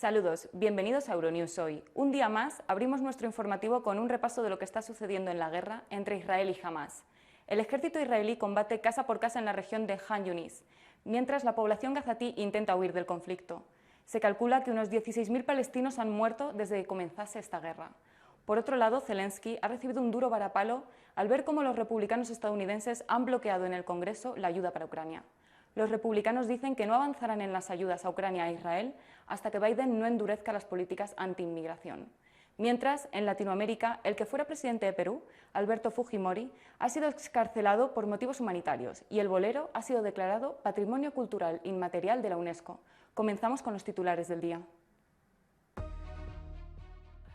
Saludos, bienvenidos a Euronews Hoy. Un día más abrimos nuestro informativo con un repaso de lo que está sucediendo en la guerra entre Israel y Hamás. El ejército israelí combate casa por casa en la región de Khan Yunis, mientras la población gazatí intenta huir del conflicto. Se calcula que unos 16.000 palestinos han muerto desde que comenzase esta guerra. Por otro lado, Zelensky ha recibido un duro varapalo al ver cómo los republicanos estadounidenses han bloqueado en el Congreso la ayuda para Ucrania. Los republicanos dicen que no avanzarán en las ayudas a Ucrania e Israel hasta que Biden no endurezca las políticas anti-inmigración. Mientras, en Latinoamérica, el que fuera presidente de Perú, Alberto Fujimori, ha sido excarcelado por motivos humanitarios y el bolero ha sido declarado Patrimonio Cultural Inmaterial de la UNESCO. Comenzamos con los titulares del día.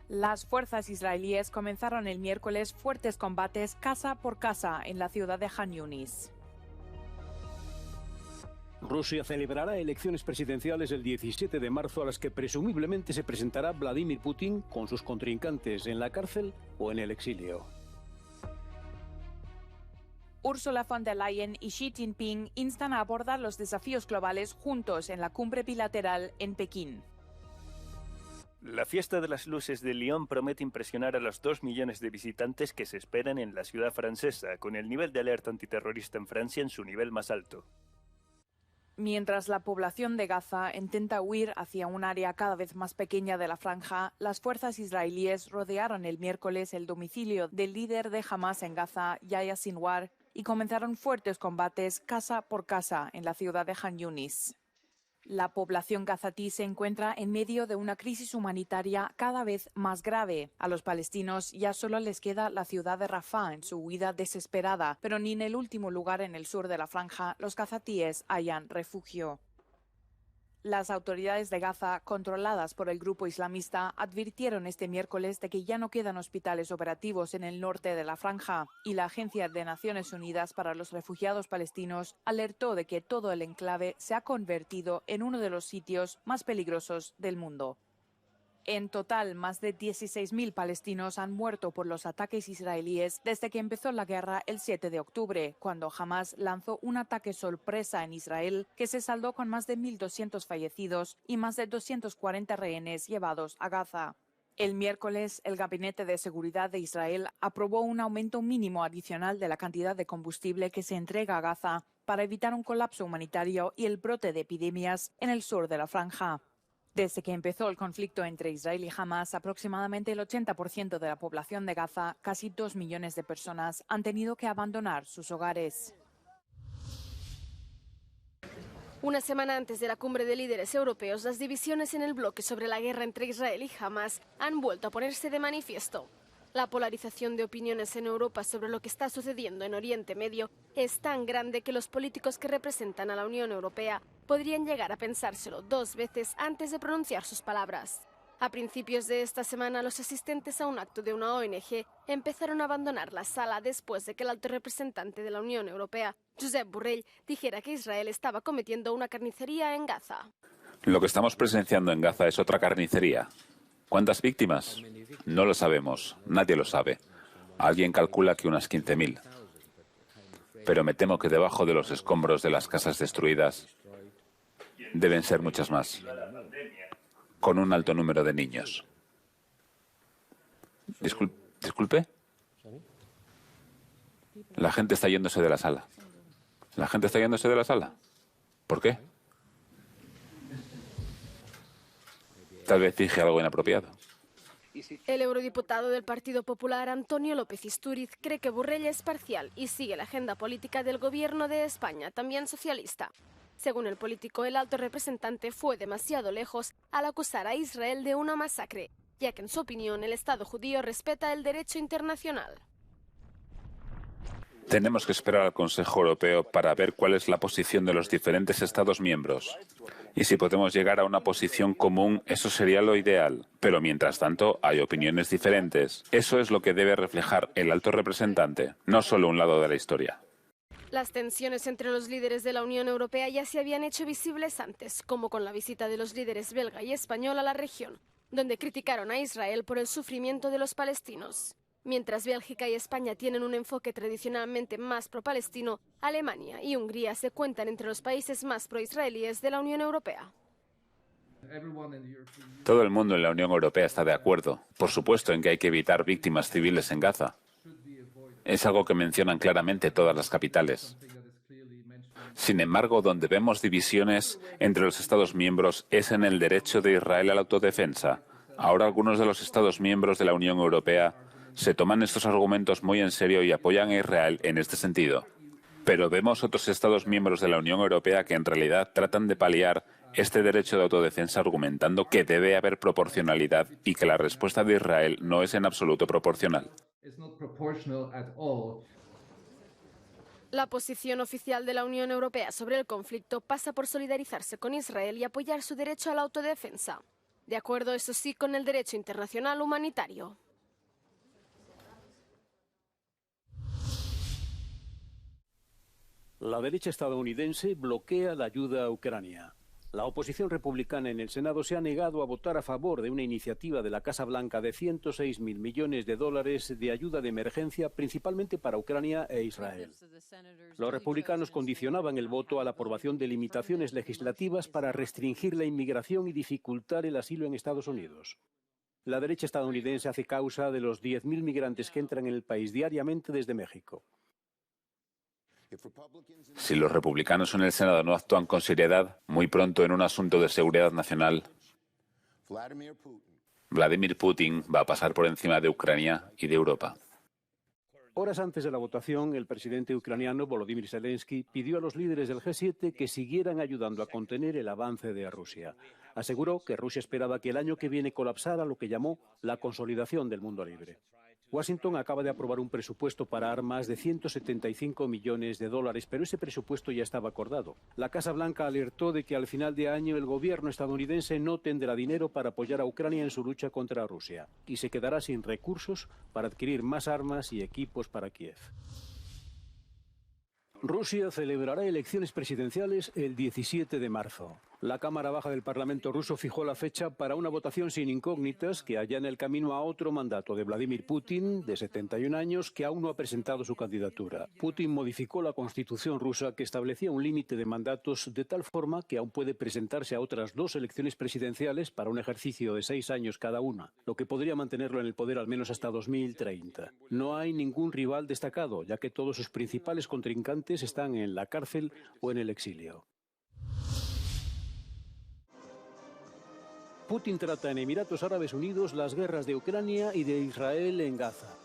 Las fuerzas israelíes comenzaron el miércoles fuertes combates casa por casa en la ciudad de Khan Yunis. Rusia celebrará elecciones presidenciales el 17 de marzo a las que presumiblemente se presentará Vladimir Putin con sus contrincantes en la cárcel o en el exilio. Ursula von der Leyen y Xi Jinping instan a abordar los desafíos globales juntos en la cumbre bilateral en Pekín. La fiesta de las luces de Lyon promete impresionar a los 2 millones de visitantes que se esperan en la ciudad francesa, con el nivel de alerta antiterrorista en Francia en su nivel más alto. Mientras la población de Gaza intenta huir hacia un área cada vez más pequeña de la franja, las fuerzas israelíes rodearon el miércoles el domicilio del líder de Hamás en Gaza, Yahya Sinwar, y comenzaron fuertes combates casa por casa en la ciudad de Khan Yunis. La población gazatí se encuentra en medio de una crisis humanitaria cada vez más grave. A los palestinos ya solo les queda la ciudad de Rafah en su huida desesperada, pero ni en el último lugar en el sur de la franja los gazatíes hallan refugio. Las autoridades de Gaza, controladas por el grupo islamista, advirtieron este miércoles de que ya no quedan hospitales operativos en el norte de la franja, y la Agencia de Naciones Unidas para los Refugiados Palestinos alertó de que todo el enclave se ha convertido en uno de los sitios más peligrosos del mundo. En total, más de 16.000 palestinos han muerto por los ataques israelíes desde que empezó la guerra el 7 de octubre, cuando Hamás lanzó un ataque sorpresa en Israel que se saldó con más de 1.200 fallecidos y más de 240 rehenes llevados a Gaza. El miércoles, el Gabinete de Seguridad de Israel aprobó un aumento mínimo adicional de la cantidad de combustible que se entrega a Gaza para evitar un colapso humanitario y el brote de epidemias en el sur de la franja. Desde que empezó el conflicto entre Israel y Hamás, aproximadamente el 80% de la población de Gaza, casi 2 millones de personas, han tenido que abandonar sus hogares. Una semana antes de la cumbre de líderes europeos, las divisiones en el bloque sobre la guerra entre Israel y Hamás han vuelto a ponerse de manifiesto. La polarización de opiniones en Europa sobre lo que está sucediendo en Oriente Medio es tan grande que los políticos que representan a la Unión Europea podrían llegar a pensárselo 2 veces antes de pronunciar sus palabras. A principios de esta semana, los asistentes a un acto de una ONG empezaron a abandonar la sala después de que el alto representante de la Unión Europea, Josep Borrell, dijera que Israel estaba cometiendo una carnicería en Gaza. Lo que estamos presenciando en Gaza es otra carnicería. ¿Cuántas víctimas? No lo sabemos, nadie lo sabe. Alguien calcula que unas 15.000. Pero me temo que debajo de los escombros de las casas destruidas deben ser muchas más, con un alto número de niños. Disculpe. La gente está yéndose de la sala. ¿La gente está yéndose de la sala? ¿Por qué? Tal vez dije algo inapropiado. El eurodiputado del Partido Popular, Antonio López Istúriz, cree que Borrell es parcial y sigue la agenda política del gobierno de España, también socialista. Según el político, el alto representante fue demasiado lejos al acusar a Israel de una masacre, ya que en su opinión el Estado judío respeta el derecho internacional. Tenemos que esperar al Consejo Europeo para ver cuál es la posición de los diferentes Estados miembros. Y si podemos llegar a una posición común, eso sería lo ideal. Pero mientras tanto, hay opiniones diferentes. Eso es lo que debe reflejar el alto representante, no solo un lado de la historia. Las tensiones entre los líderes de la Unión Europea ya se habían hecho visibles antes, como con la visita de los líderes belga y español a la región, donde criticaron a Israel por el sufrimiento de los palestinos. Mientras Bélgica y España tienen un enfoque tradicionalmente más pro-palestino, Alemania y Hungría se cuentan entre los países más pro-israelíes de la Unión Europea. Todo el mundo en la Unión Europea está de acuerdo, por supuesto, en que hay que evitar víctimas civiles en Gaza. Es algo que mencionan claramente todas las capitales. Sin embargo, donde vemos divisiones entre los Estados miembros es en el derecho de Israel a la autodefensa. Ahora algunos de los Estados miembros de la Unión Europea se toman estos argumentos muy en serio y apoyan a Israel en este sentido. Pero vemos otros Estados miembros de la Unión Europea que en realidad tratan de paliar este derecho de autodefensa argumentando que debe haber proporcionalidad y que la respuesta de Israel no es en absoluto proporcional. La posición oficial de la Unión Europea sobre el conflicto pasa por solidarizarse con Israel y apoyar su derecho a la autodefensa. De acuerdo, eso sí, con el derecho internacional humanitario. La derecha estadounidense bloquea la ayuda a Ucrania. La oposición republicana en el Senado se ha negado a votar a favor de una iniciativa de la Casa Blanca de 106.000 millones de dólares de ayuda de emergencia, principalmente para Ucrania e Israel. Los republicanos condicionaban el voto a la aprobación de limitaciones legislativas para restringir la inmigración y dificultar el asilo en Estados Unidos. La derecha estadounidense hace causa de los 10.000 migrantes que entran en el país diariamente desde México. Si los republicanos en el Senado no actúan con seriedad, muy pronto en un asunto de seguridad nacional, Vladimir Putin va a pasar por encima de Ucrania y de Europa. Horas antes de la votación, el presidente ucraniano Volodymyr Zelensky pidió a los líderes del G7 que siguieran ayudando a contener el avance de Rusia. Aseguró que Rusia esperaba que el año que viene colapsara lo que llamó la consolidación del mundo libre. Washington acaba de aprobar un presupuesto para armas de 175 millones de dólares, pero ese presupuesto ya estaba acordado. La Casa Blanca alertó de que al final de año el gobierno estadounidense no tendrá dinero para apoyar a Ucrania en su lucha contra Rusia y se quedará sin recursos para adquirir más armas y equipos para Kiev. Rusia celebrará elecciones presidenciales el 17 de marzo. La Cámara Baja del Parlamento ruso fijó la fecha para una votación sin incógnitas que allana el camino a otro mandato de Vladimir Putin, de 71 años, que aún no ha presentado su candidatura. Putin modificó la constitución rusa que establecía un límite de mandatos de tal forma que aún puede presentarse a otras 2 elecciones presidenciales para un ejercicio de 6 años cada una, lo que podría mantenerlo en el poder al menos hasta 2030. No hay ningún rival destacado, ya que todos sus principales contrincantes están en la cárcel o en el exilio. Putin trata en Emiratos Árabes Unidos las guerras de Ucrania y de Israel en Gaza.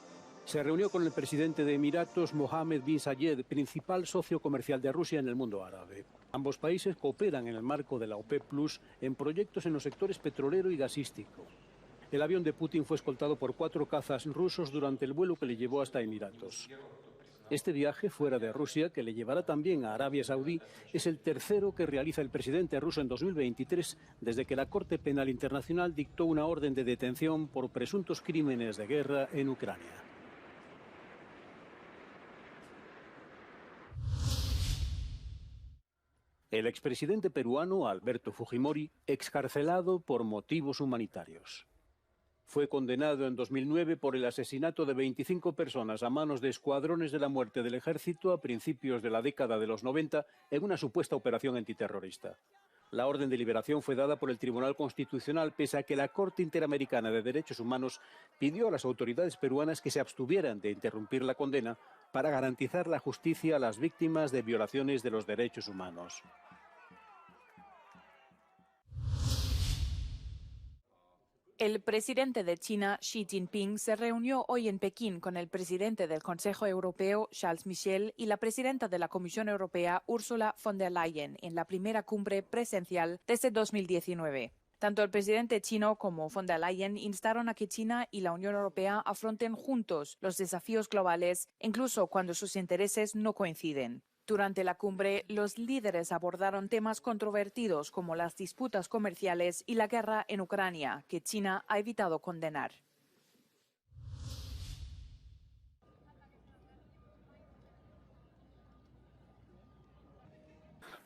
Se reunió con el presidente de Emiratos, Mohammed bin Zayed, principal socio comercial de Rusia en el mundo árabe. Ambos países cooperan en el marco de la OPEP Plus en proyectos en los sectores petrolero y gasístico. El avión de Putin fue escoltado por 4 cazas rusos durante el vuelo que le llevó hasta Emiratos. Este viaje fuera de Rusia, que le llevará también a Arabia Saudí, es el tercero que realiza el presidente ruso en 2023 desde que la Corte Penal Internacional dictó una orden de detención por presuntos crímenes de guerra en Ucrania. El expresidente peruano Alberto Fujimori, excarcelado por motivos humanitarios. Fue condenado en 2009 por el asesinato de 25 personas a manos de escuadrones de la muerte del ejército a principios de la década de los 90 en una supuesta operación antiterrorista. La orden de liberación fue dada por el Tribunal Constitucional pese a que la Corte Interamericana de Derechos Humanos pidió a las autoridades peruanas que se abstuvieran de interrumpir la condena para garantizar la justicia a las víctimas de violaciones de los derechos humanos. El presidente de China, Xi Jinping, se reunió hoy en Pekín con el presidente del Consejo Europeo, Charles Michel, y la presidenta de la Comisión Europea, Ursula von der Leyen, en la primera cumbre presencial desde 2019. Tanto el presidente chino como von der Leyen instaron a que China y la Unión Europea afronten juntos los desafíos globales, incluso cuando sus intereses no coinciden. Durante la cumbre, los líderes abordaron temas controvertidos como las disputas comerciales y la guerra en Ucrania, que China ha evitado condenar.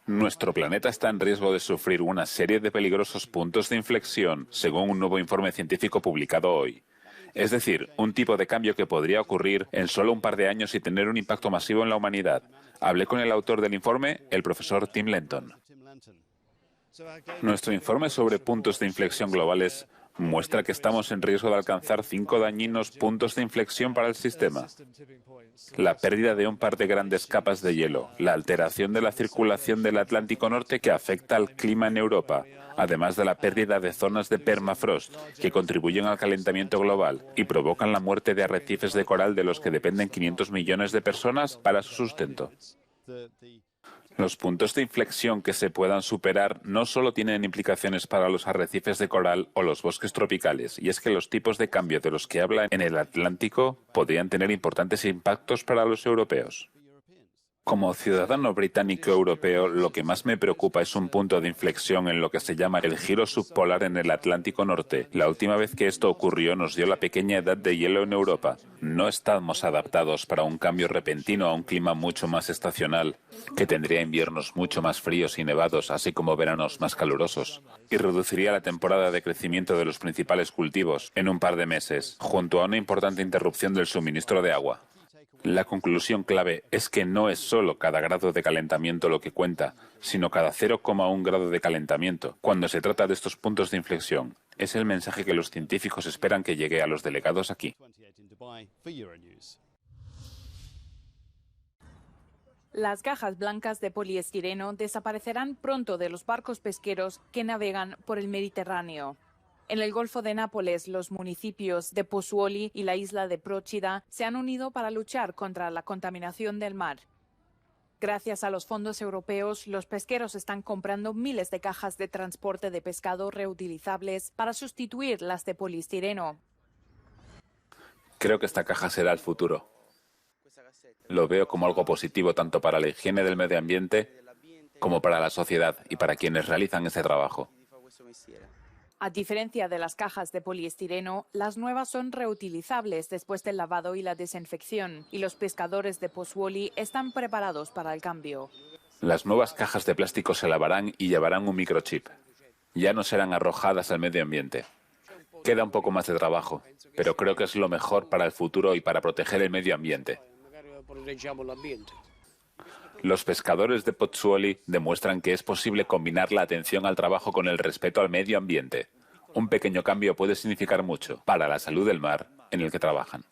Nuestro planeta está en riesgo de sufrir una serie de peligrosos puntos de inflexión, según un nuevo informe científico publicado hoy. Es decir, un tipo de cambio que podría ocurrir en solo un par de años y tener un impacto masivo en la humanidad. Hablé con el autor del informe, el profesor Tim Lenton. Nuestro informe sobre puntos de inflexión globales muestra que estamos en riesgo de alcanzar 5 dañinos puntos de inflexión para el sistema. La pérdida de un par de grandes capas de hielo, la alteración de la circulación del Atlántico Norte que afecta al clima en Europa, además de la pérdida de zonas de permafrost que contribuyen al calentamiento global y provocan la muerte de arrecifes de coral de los que dependen 500 millones de personas para su sustento. Los puntos de inflexión que se puedan superar no solo tienen implicaciones para los arrecifes de coral o los bosques tropicales, y es que los tipos de cambio de los que habla en el Atlántico podrían tener importantes impactos para los europeos. Como ciudadano británico-europeo, lo que más me preocupa es un punto de inflexión en lo que se llama el giro subpolar en el Atlántico Norte. La última vez que esto ocurrió nos dio la pequeña edad de hielo en Europa. No estamos adaptados para un cambio repentino a un clima mucho más estacional, que tendría inviernos mucho más fríos y nevados, así como veranos más calurosos, y reduciría la temporada de crecimiento de los principales cultivos en un par de meses, junto a una importante interrupción del suministro de agua. La conclusión clave es que no es solo cada grado de calentamiento lo que cuenta, sino cada 0,1 grado de calentamiento. Cuando se trata de estos puntos de inflexión, es el mensaje que los científicos esperan que llegue a los delegados aquí. Las cajas blancas de poliestireno desaparecerán pronto de los barcos pesqueros que navegan por el Mediterráneo. En el Golfo de Nápoles, los municipios de Pozzuoli y la isla de Procida se han unido para luchar contra la contaminación del mar. Gracias a los fondos europeos, los pesqueros están comprando miles de cajas de transporte de pescado reutilizables para sustituir las de poliestireno. Creo que esta caja será el futuro. Lo veo como algo positivo tanto para la higiene del medio ambiente como para la sociedad y para quienes realizan ese trabajo. A diferencia de las cajas de poliestireno, las nuevas son reutilizables después del lavado y la desinfección, y los pescadores de Pozzuoli están preparados para el cambio. Las nuevas cajas de plástico se lavarán y llevarán un microchip. Ya no serán arrojadas al medio ambiente. Queda un poco más de trabajo, pero creo que es lo mejor para el futuro y para proteger el medio ambiente. Los pescadores de Pozzuoli demuestran que es posible combinar la atención al trabajo con el respeto al medio ambiente. Un pequeño cambio puede significar mucho para la salud del mar en el que trabajan.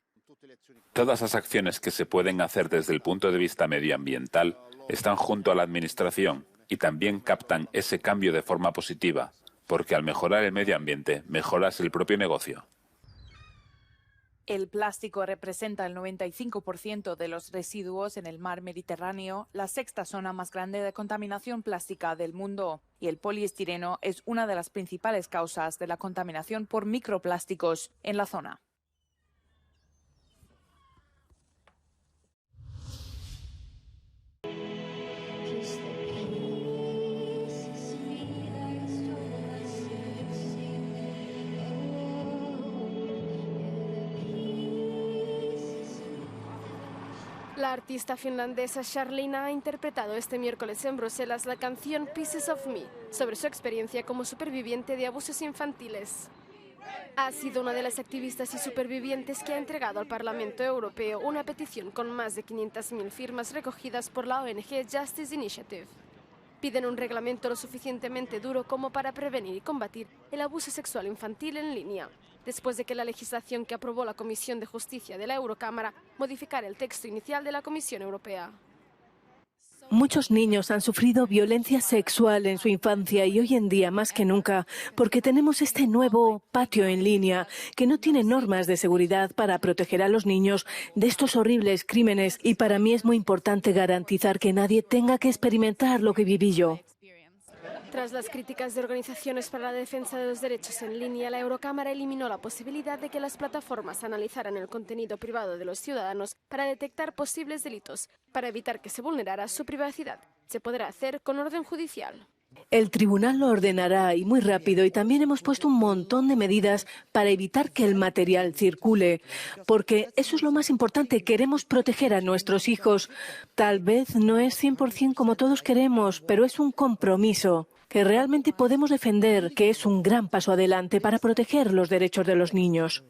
Todas las acciones que se pueden hacer desde el punto de vista medioambiental están junto a la administración y también captan ese cambio de forma positiva, porque al mejorar el medio ambiente, mejoras el propio negocio. El plástico representa el 95% de los residuos en el mar Mediterráneo, la sexta zona más grande de contaminación plástica del mundo, y el poliestireno es una de las principales causas de la contaminación por microplásticos en la zona. La artista finlandesa Charlina ha interpretado este miércoles en Bruselas la canción Pieces of Me, sobre su experiencia como superviviente de abusos infantiles. Ha sido una de las activistas y supervivientes que ha entregado al Parlamento Europeo una petición con más de 500.000 firmas recogidas por la ONG Justice Initiative. Piden un reglamento lo suficientemente duro como para prevenir y combatir el abuso sexual infantil en línea, después de que la legislación que aprobó la Comisión de Justicia de la Eurocámara modificara el texto inicial de la Comisión Europea. Muchos niños han sufrido violencia sexual en su infancia y hoy en día más que nunca, porque tenemos este nuevo patio en línea que no tiene normas de seguridad para proteger a los niños de estos horribles crímenes, y para mí es muy importante garantizar que nadie tenga que experimentar lo que viví yo. Tras las críticas de organizaciones para la defensa de los derechos en línea, la Eurocámara eliminó la posibilidad de que las plataformas analizaran el contenido privado de los ciudadanos para detectar posibles delitos, para evitar que se vulnerara su privacidad. Se podrá hacer con orden judicial. El tribunal lo ordenará, y muy rápido, y también hemos puesto un montón de medidas para evitar que el material circule, porque eso es lo más importante. Queremos proteger a nuestros hijos. Tal vez no es 100% como todos queremos, pero es un compromiso que realmente podemos defender, que es un gran paso adelante para proteger los derechos de los niños.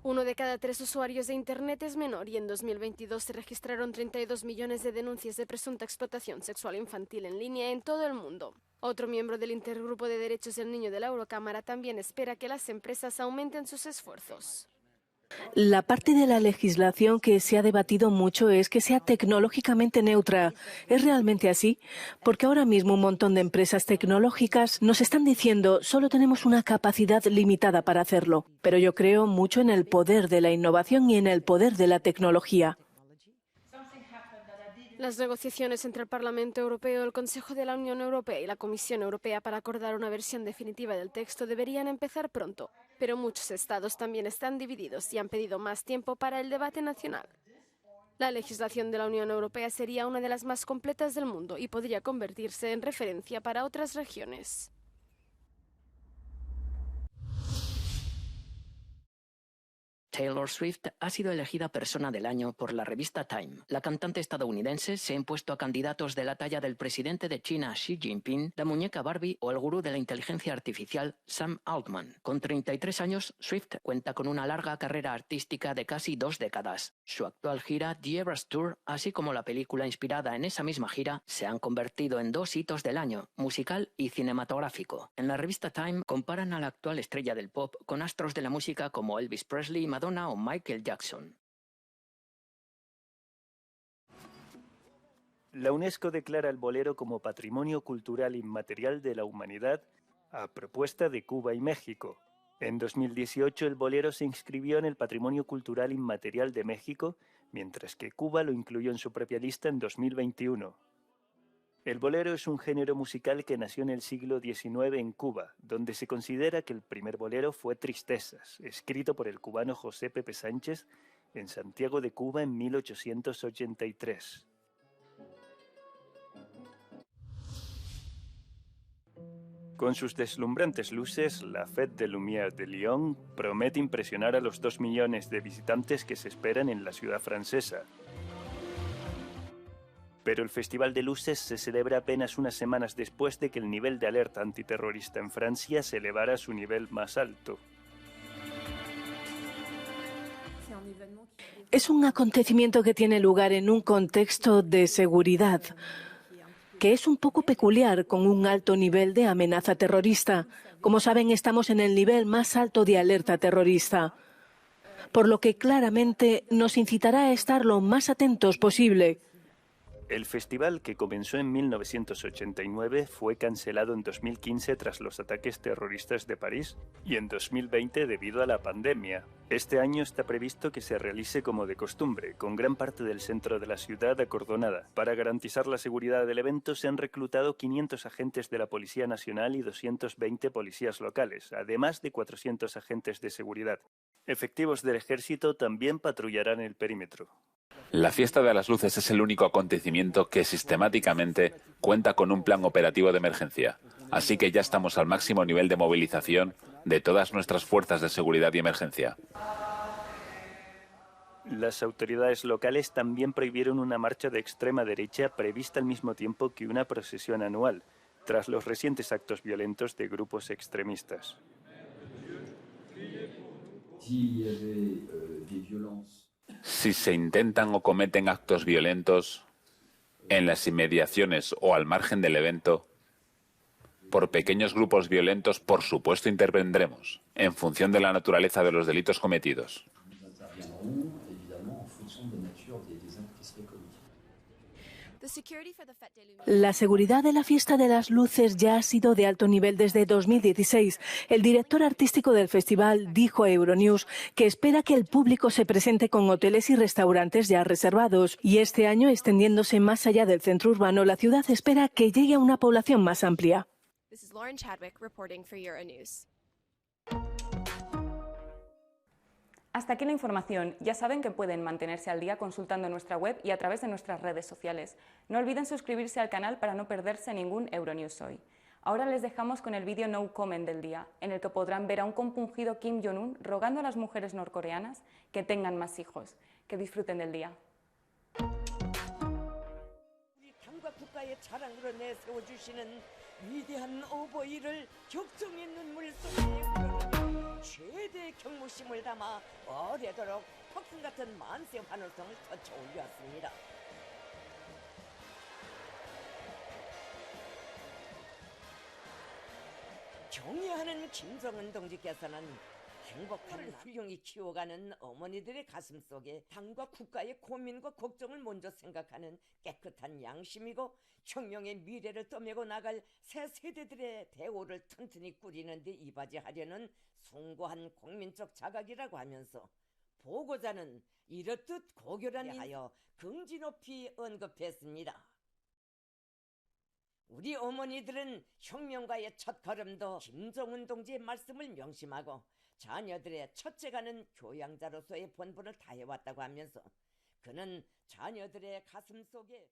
1 de cada 3 usuarios de Internet es menor y en 2022 se registraron 32 millones de denuncias de presunta explotación sexual infantil en línea en todo el mundo. Otro miembro del Intergrupo de Derechos del Niño de la Eurocámara también espera que las empresas aumenten sus esfuerzos. La parte de la legislación que se ha debatido mucho es que sea tecnológicamente neutra. ¿Es realmente así? Porque ahora mismo un montón de empresas tecnológicas nos están diciendo solo tenemos una capacidad limitada para hacerlo. Pero yo creo mucho en el poder de la innovación y en el poder de la tecnología. Las negociaciones entre el Parlamento Europeo, el Consejo de la Unión Europea y la Comisión Europea para acordar una versión definitiva del texto deberían empezar pronto, pero muchos estados también están divididos y han pedido más tiempo para el debate nacional. La legislación de la Unión Europea sería una de las más completas del mundo y podría convertirse en referencia para otras regiones. Taylor Swift ha sido elegida persona del año por la revista Time. La cantante estadounidense se ha impuesto a candidatos de la talla del presidente de China Xi Jinping, la muñeca Barbie o el gurú de la inteligencia artificial Sam Altman. Con 33 años, Swift cuenta con una larga carrera artística de casi 2 décadas. Su actual gira, The Eras Tour, así como la película inspirada en esa misma gira, se han convertido en 2 hitos del año, musical y cinematográfico. En la revista Time comparan a la actual estrella del pop con astros de la música como Elvis Presley, Madonna o Michael Jackson. La UNESCO declara el bolero como Patrimonio Cultural Inmaterial de la Humanidad a propuesta de Cuba y México. En 2018 el bolero se inscribió en el Patrimonio Cultural Inmaterial de México, mientras que Cuba lo incluyó en su propia lista en 2021. El bolero es un género musical que nació en el siglo XIX en Cuba, donde se considera que el primer bolero fue Tristezas, escrito por el cubano José Pepe Sánchez en Santiago de Cuba en 1883. Con sus deslumbrantes luces, la Fête des Lumières de Lyon promete impresionar a los 2 millones de visitantes que se esperan en la ciudad francesa. Pero el Festival de Luces se celebra apenas unas semanas después de que el nivel de alerta antiterrorista en Francia se elevara a su nivel más alto. Es un acontecimiento que tiene lugar en un contexto de seguridad, que es un poco peculiar, con un alto nivel de amenaza terrorista. Como saben, estamos en el nivel más alto de alerta terrorista, por lo que claramente nos incitará a estar lo más atentos posible. El festival, que comenzó en 1989, fue cancelado en 2015 tras los ataques terroristas de París y en 2020 debido a la pandemia. Este año está previsto que se realice como de costumbre, con gran parte del centro de la ciudad acordonada. Para garantizar la seguridad del evento se han reclutado 500 agentes de la Policía Nacional y 220 policías locales, además de 400 agentes de seguridad. Efectivos del ejército también patrullarán el perímetro. La Fiesta de las Luces es el único acontecimiento que sistemáticamente cuenta con un plan operativo de emergencia. Así que ya estamos al máximo nivel de movilización de todas nuestras fuerzas de seguridad y emergencia. Las autoridades locales también prohibieron una marcha de extrema derecha prevista al mismo tiempo que una procesión anual, tras los recientes actos violentos de grupos extremistas. Si se intentan o cometen actos violentos en las inmediaciones o al margen del evento, por pequeños grupos violentos, por supuesto intervendremos, en función de la naturaleza de los delitos cometidos. La seguridad de la Fiesta de las Luces ya ha sido de alto nivel desde 2016. El director artístico del festival dijo a Euronews que espera que el público se presente con hoteles y restaurantes ya reservados. Y este año, extendiéndose más allá del centro urbano, la ciudad espera que llegue a una población más amplia. Hasta aquí la información. Ya saben que pueden mantenerse al día consultando nuestra web y a través de nuestras redes sociales. No olviden suscribirse al canal para no perderse ningún Euronews hoy. Ahora les dejamos con el vídeo No Comment del día, en el que podrán ver a un compungido Kim Jong-un rogando a las mujeres norcoreanas que tengan más hijos. Que disfruten del día. 위대한 어버이를 격정의 눈물 속에 최대의 경무심을 담아 오래도록 폭풍 같은 만세 환호성을 터쳐 올렸습니다. 경애하는 김정은 동지께서는 행복한 훌륭히 키워가는 어머니들의 가슴 속에 당과 국가의 고민과 걱정을 먼저 생각하는 깨끗한 양심이고 혁명의 미래를 떠매고 나갈 새 세대들의 대오를 튼튼히 꾸리는 데 이바지하려는 숭고한 국민적 자각이라고 하면서 보고자는 이렇듯 고결하니 하여 긍지 높이 언급했습니다. 우리 어머니들은 혁명가의 첫걸음도 김정은 동지의 말씀을 명심하고 자녀들의 첫째가는 교양자로서의 본분을 다해왔다고 하면서 그는 자녀들의 가슴 속에